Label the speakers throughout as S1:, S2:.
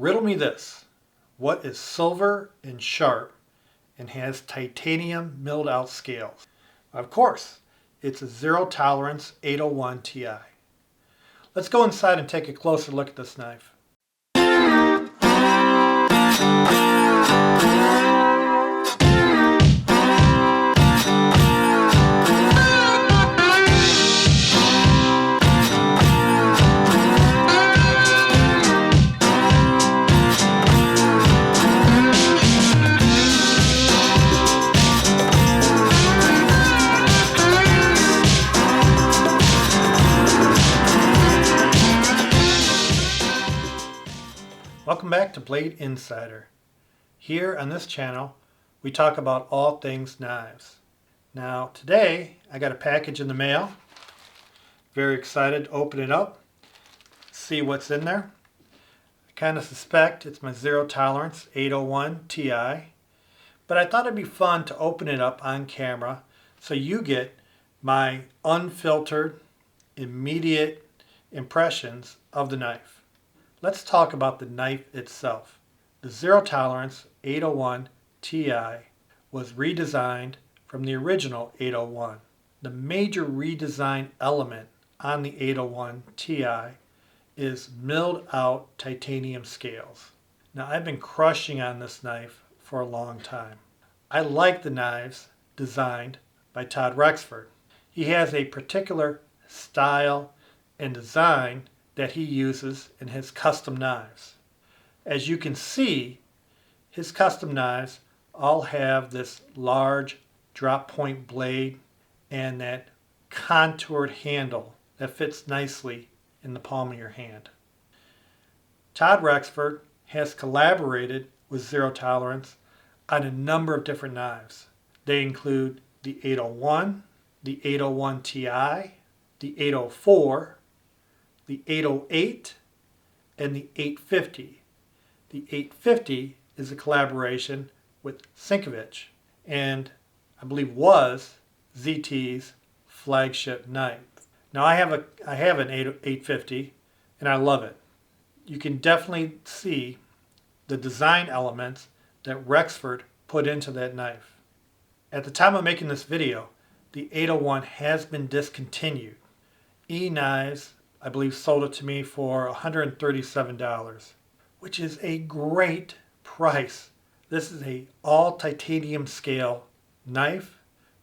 S1: Riddle me this. What is silver and sharp and has titanium milled out scales? Of course, it's a zero tolerance 801 Ti. Let's go inside and take a closer look at this knife. Welcome back to Blade Insider. Here on this channel, we talk about all things knives. Now today, I got a package in the mail. Very excited to open it up, see what's in there. I kind of suspect it's my zero tolerance 801 Ti, but I thought it'd be fun to open it up on camera so you get my unfiltered, immediate impressions of the knife. Let's talk about the knife itself. The zero tolerance 801 Ti was redesigned from the original 801. The major redesign element on the 801 Ti is milled out titanium scales. Now I've been crushing on this knife for a long time. I like the knives designed by Todd Rexford. He has a particular style and design that he uses in his custom knives. As you can see, his custom knives all have this large drop point blade and that contoured handle that fits nicely in the palm of your hand. Todd Rexford has collaborated with Zero Tolerance on a number of different knives. They include the 801, the 801 Ti, the 804, the 808, and the 850. The 850 is a collaboration with Sinkovich and I believe was ZT's flagship knife. Now I have an 850 and I love it. You can definitely see the design elements that Rexford put into that knife. At the time of making this video, the 801 has been discontinued. E-Knives, I believe, sold it to me for $137, which is a great price. This is a all titanium scale knife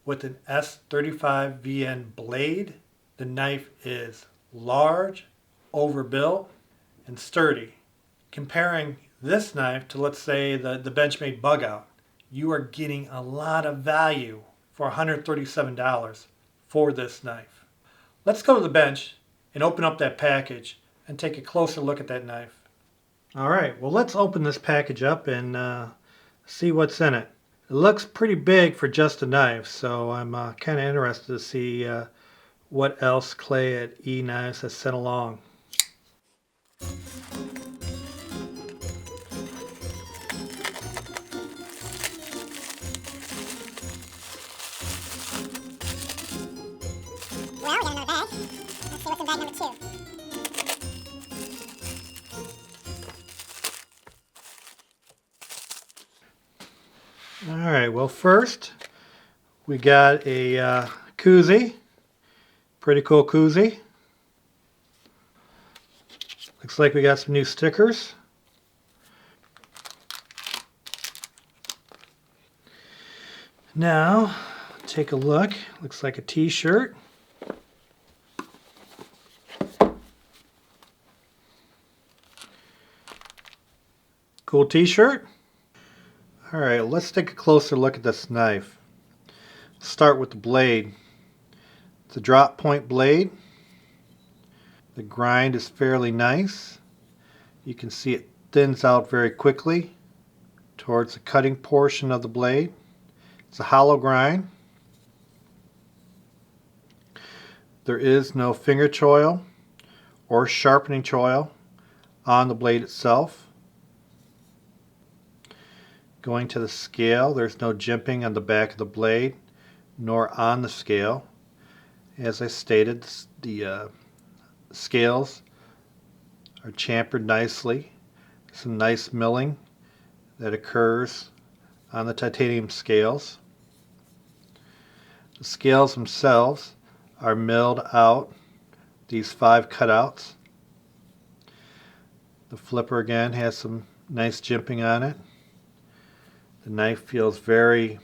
S1: with an S35VN blade. The knife is large, overbuilt, and sturdy. Comparing this knife to, let's say, the Benchmade Bug Out, you are getting a lot of value for $137 for this knife. Let's go to the bench and open up that package and take a closer look at that knife. Alright, well let's open this package up and see what's in it. It looks pretty big for just a knife, so I'm kind of interested to see what else Clay at E-Knives has sent along.
S2: Well, we got another bag. Let's see what's in bag number 2.
S1: Alright, well first we got a koozie. Pretty cool koozie. Looks like we got some new stickers. Now, take a look. Looks like a t-shirt. Cool t-shirt. Alright, let's take a closer look at this knife. Start with the blade. It's a drop point blade. The grind is fairly nice. You can see it thins out very quickly towards the cutting portion of the blade. It's a hollow grind. There is no finger choil or sharpening choil on the blade itself. Going to the scale, there's no jimping on the back of the blade nor on the scale. As I stated, the scales are chamfered nicely, some nice milling that occurs on the titanium scales. The scales themselves are milled out, these 5 cutouts. The flipper again has some nice jimping on it. The knife feels very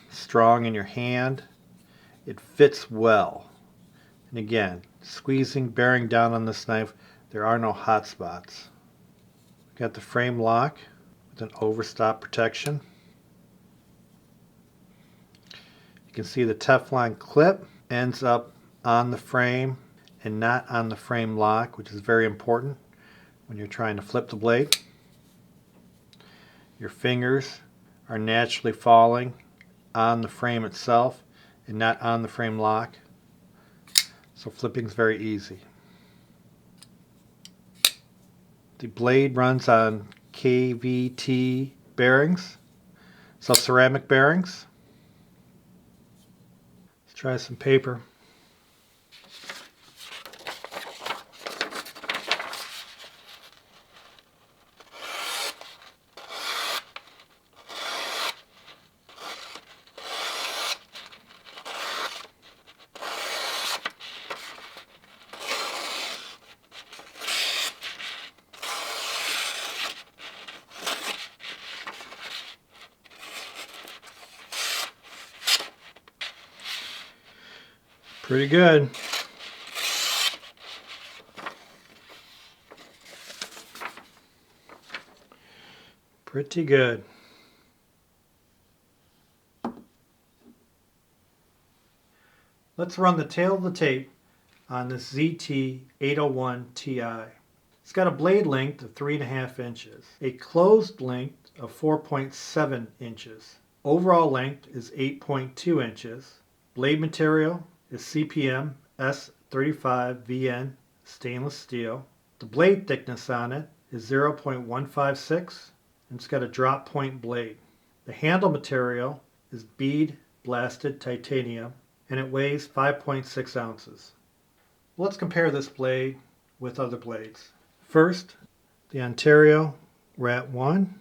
S1: strong in your hand. It fits well. And again, squeezing, bearing down on this knife, there are no hot spots. Got the frame lock with an overstop protection. You can see the Teflon clip ends up on the frame and not on the frame lock, which is very important when you're trying to flip the blade. Your fingers are naturally falling on the frame itself and not on the frame lock, so flipping is very easy. The blade runs on KVT bearings, so ceramic bearings. Let's try some paper. Pretty good. Pretty good. Let's run the tail of the tape on this ZT801 Ti. It's got a blade length of 3.5 inches, a closed length of 4.7 inches. Overall length is 8.2 inches. Blade material is CPM S35VN stainless steel. The blade thickness on it is 0.156 and it's got a drop point blade. The handle material is bead blasted titanium and it weighs 5.6 ounces. Let's compare this blade with other blades. First, the Ontario Rat 1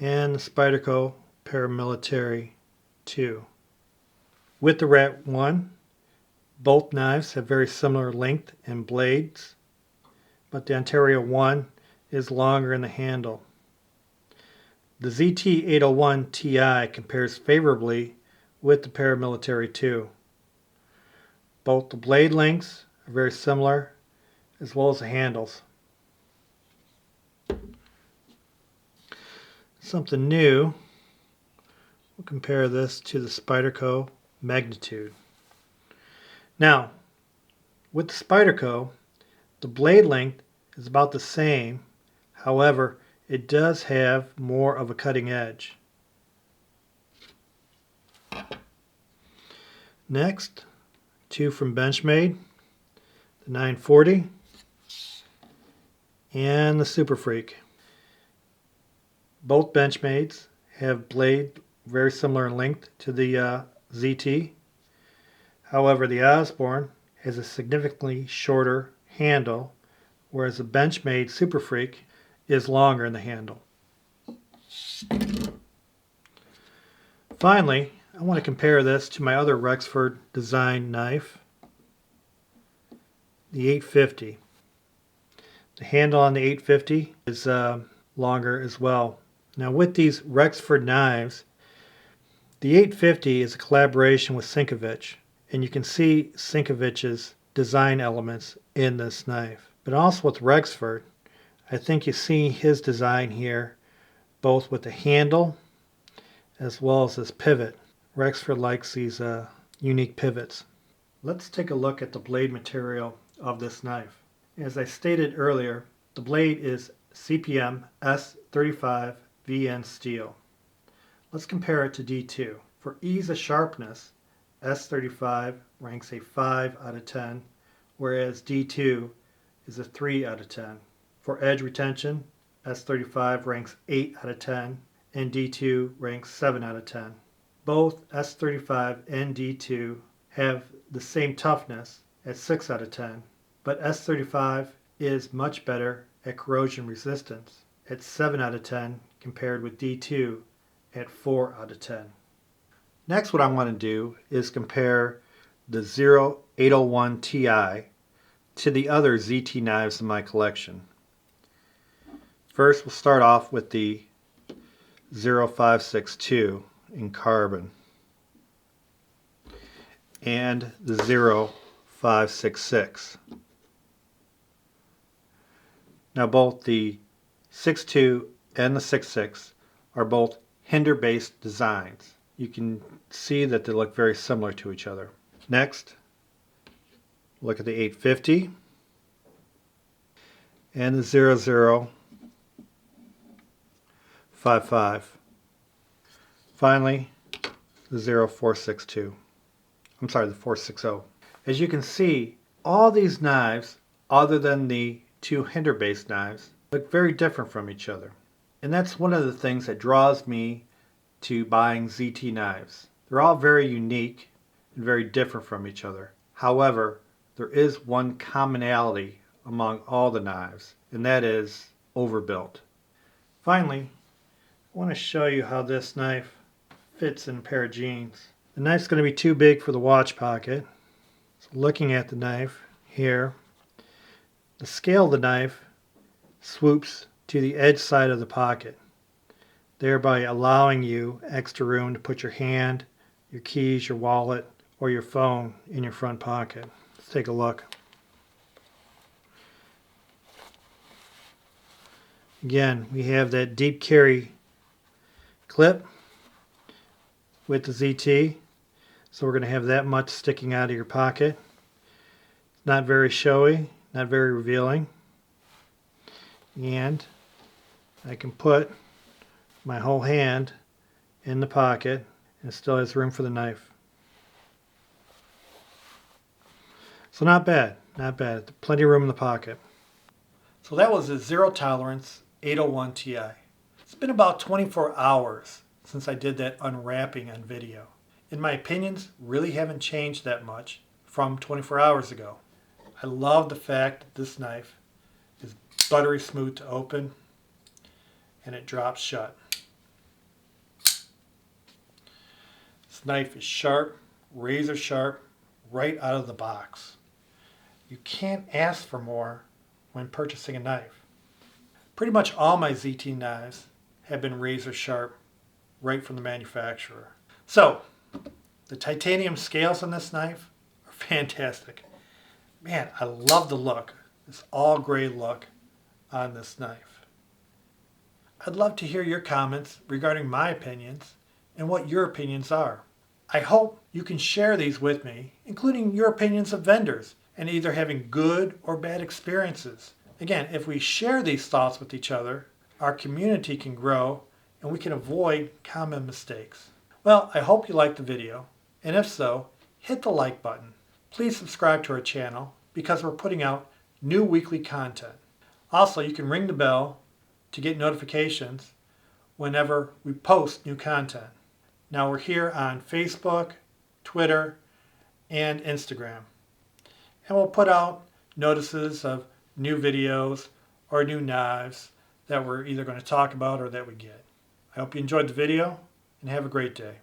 S1: and the Spyderco Paramilitary 2. With the Rat 1, both knives have very similar length and blades, but the Ontario 1 is longer in the handle. The ZT801 Ti compares favorably with the Paramilitary 2. Both the blade lengths are very similar, as well as the handles. Something new, we'll compare this to the Spyderco Magnitude. Now, with the Spyderco, the blade length is about the same, however, it does have more of a cutting edge. Next, 2 from Benchmade, the 940 and the Super Freak. Both Benchmades have blade very similar in length to the ZT. However, the Osborne has a significantly shorter handle, whereas the Benchmade Super Freak is longer in the handle. Finally, I want to compare this to my other Rexford design knife, the 850. The handle on the 850 is longer as well. Now with these Rexford knives, the 850 is a collaboration with Sinkovich, and you can see Sinkovich's design elements in this knife. But also with Rexford, I think you see his design here, both with the handle as well as this pivot. Rexford likes these unique pivots. Let's take a look at the blade material of this knife. As I stated earlier, the blade is CPM S35VN steel. Let's compare it to D2. For ease of sharpness, S35 ranks a 5 out of 10, whereas D2 is a 3 out of 10. For edge retention, S35 ranks 8 out of 10, and D2 ranks 7 out of 10. Both S35 and D2 have the same toughness at 6 out of 10, but S35 is much better at corrosion resistance at 7 out of 10 compared with D2 at 4 out of 10. Next, what I want to do is compare the 0801 Ti to the other ZT knives in my collection. First, we'll start off with the 0562 in carbon and the 0566. Now both the 62 and the 66 are both hinder-based designs. You can see that they look very similar to each other. Next, look at the 850 and the 0055. Finally, the 0462. I'm sorry, the 460. As you can see, all these knives, other than the two hinder-based knives, look very different from each other. And that's one of the things that draws me to buying ZT knives. They're all very unique and very different from each other. However, there is one commonality among all the knives, and that is overbuilt. Finally, I want to show you how this knife fits in a pair of jeans. The knife's going to be too big for the watch pocket. So looking at the knife here, the scale of the knife swoops to the edge side of the pocket, thereby allowing you extra room to put your hand, your keys, your wallet, or your phone in your front pocket. Let's take a look. Again, we have that deep carry clip with the ZT, so we're going to have that much sticking out of your pocket. Not very showy, not very revealing, and I can put my whole hand in the pocket and it still has room for the knife. So not bad, not bad. Plenty of room in the pocket. So that was a zero tolerance 801 Ti. It's been about 24 hours since I did that unwrapping on video. And my opinions really haven't changed that much from 24 hours ago. I love the fact that this knife is buttery smooth to open and it drops shut. This knife is sharp, razor sharp, right out of the box. You can't ask for more when purchasing a knife. Pretty much all my ZT knives have been razor sharp right from the manufacturer. So, the titanium scales on this knife are fantastic. Man, I love the look, this all gray look on this knife. I'd love to hear your comments regarding my opinions and what your opinions are. I hope you can share these with me, including your opinions of vendors and either having good or bad experiences. Again, if we share these thoughts with each other, our community can grow and we can avoid common mistakes. Well, I hope you liked the video, and if so, hit the like button. Please subscribe to our channel because we're putting out new weekly content. Also, you can ring the bell to get notifications whenever we post new content. Now we're here on Facebook, Twitter, and Instagram. And we'll put out notices of new videos or new knives that we're either going to talk about or that we get. I hope you enjoyed the video and have a great day.